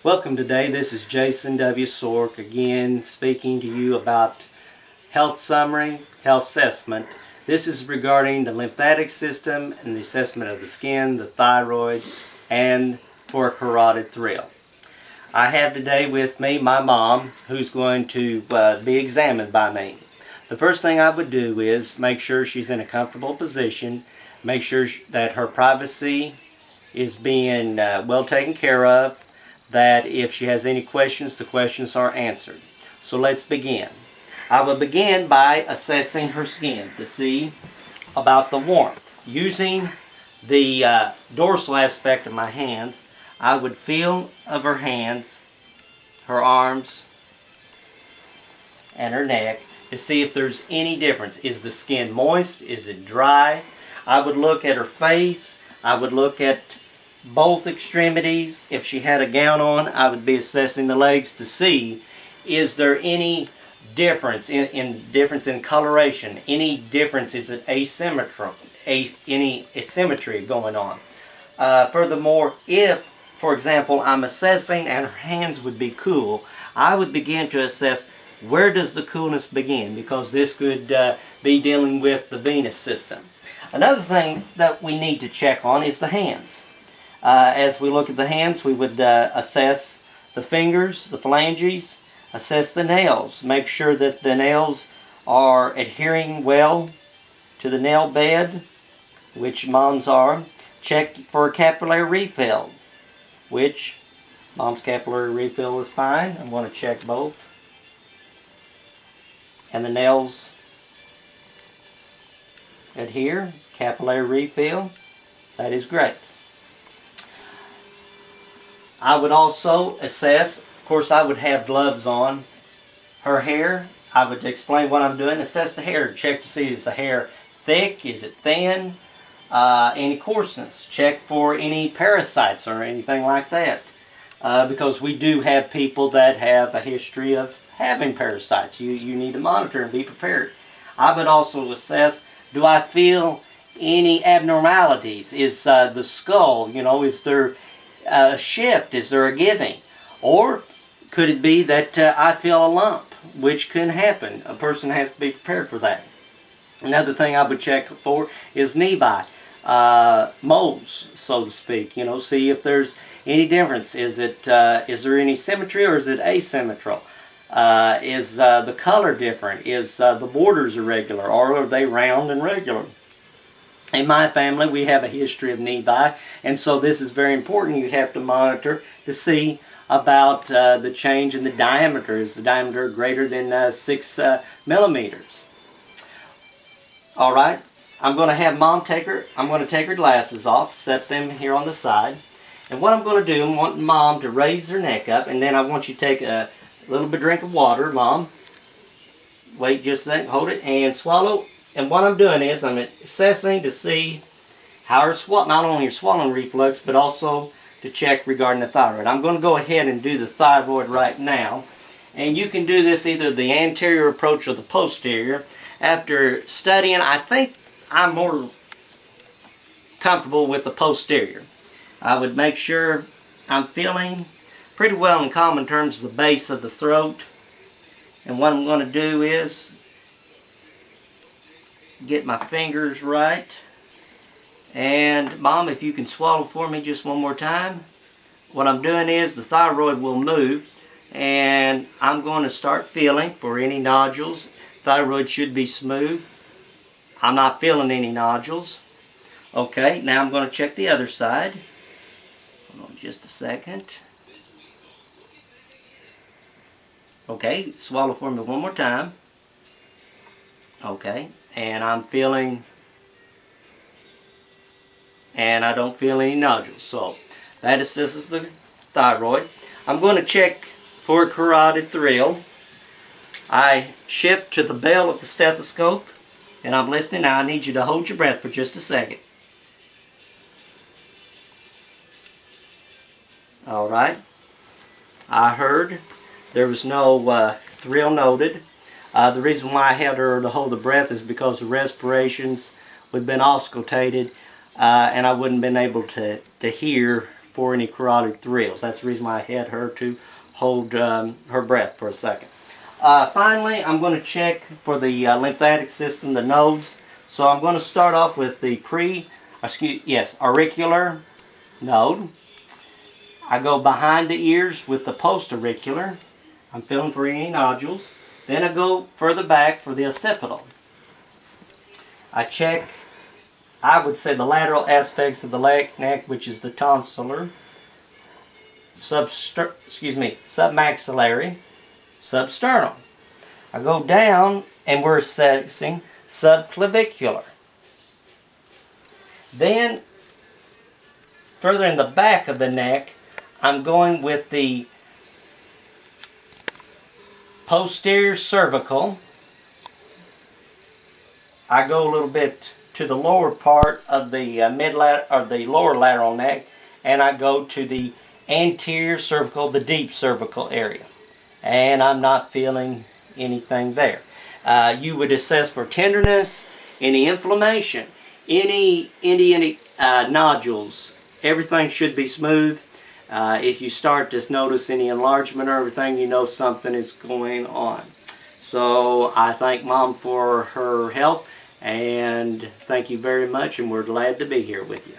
Welcome today. This is Jason W. Sork again speaking to you about health summary, health assessment. This is regarding the lymphatic system and the assessment of the skin, the thyroid, and for a carotid thrill. I have today with me my mom who's going to be examined by me. The first thing I would do is make sure she's in a comfortable position, make sure that her privacy is being well taken care of, that if she has any questions, the questions are answered. So let's begin. I will begin by assessing her skin to see about the warmth. Using the dorsal aspect of my hands, I would feel of her hands, her arms, and her neck to see if there's any difference. Is the skin moist? Is it dry? I would look at her face. I would look at both extremities. If she had a gown on, I would be assessing the legs to see is there any difference in coloration, any difference, is it asymmetrical, any asymmetry going on. Furthermore, if, for example, I'm assessing and her hands would be cool, I would begin to assess where does the coolness begin, because this could be dealing with the venous system. Another thing that we need to check on is the hands. As we look at the hands, we would assess the fingers, the phalanges, assess the nails, make sure that the nails are adhering well to the nail bed, which mom's are. Check for a capillary refill, which mom's capillary refill is fine. I'm going to check both. And the nails adhere, capillary refill, that is great. I would also assess, of course I would have gloves on, her hair. I would explain what I'm doing, assess the hair, check to see is the hair thick, is it thin, any coarseness, check for any parasites or anything like that. Because we do have people that have a history of having parasites. You need to monitor and be prepared. I would also assess, do I feel any abnormalities? Is the skull, is there a shift? Is there a giving? Or could it be that I feel a lump, which can happen? A person has to be prepared for that. Another thing I would check for is nevi, moles, so to speak. See if there's any difference. Is there any symmetry or is it asymmetrical? Is the color different? Is the borders irregular, or are they round and regular? In my family, we have a history of nevi, and so this is very important. You have to monitor to see about the change in the diameter. Is the diameter greater than 6 millimeters? All right, I'm going to have mom take her glasses off, set them here on the side, and what I'm going to do, I want mom to raise her neck up, and then I want you to take a little bit drink of water, mom. Wait just a second, hold it, and swallow. And what I'm doing is I'm assessing to see how her not only her swallowing reflux, but also to check regarding the thyroid. I'm going to go ahead and do the thyroid right now. And you can do this either the anterior approach or the posterior. After studying, I think I'm more comfortable with the posterior. I would make sure I'm feeling pretty well and calm in terms of the base of the throat. And what I'm going to do is get my fingers right. And mom, if you can swallow for me just one more time. What I'm doing is the thyroid will move, and I'm going to start feeling for any nodules. Thyroid should be smooth. I'm not feeling any nodules. Okay, now I'm going to check the other side. Hold on just a second. Okay, swallow for me one more time. Okay, and I'm feeling, and I don't feel any nodules. So that assesses the thyroid. I'm going to check for a carotid thrill. I shift to the bell of the stethoscope, and I'm listening. Now I need you to hold your breath for just a second. All right. I heard there was no thrill noted. The reason why I held her to hold the breath is because the respirations would have been auscultated, and I wouldn't have been able to hear for any carotid thrills. That's the reason why I had her to hold her breath for a second. Finally, I'm going to check for the lymphatic system, the nodes. So I'm going to start off with the auricular node. I go behind the ears with the post-auricular. I'm feeling for any nodules. Then I go further back for the occipital. I check, I would say, the lateral aspects of the neck, which is the tonsillar, submaxillary, substernal. I go down and we're assessing subclavicular. Then, further in the back of the neck, I'm going with the posterior cervical. I go a little bit to the lower part of the lower lateral neck, and I go to the anterior cervical, the deep cervical area, and I'm not feeling anything there. You would assess for tenderness, any inflammation, any nodules. Everything should be smooth. If you start to notice any enlargement or everything, you know something is going on. So I thank Mom for her help, and thank you very much, and we're glad to be here with you.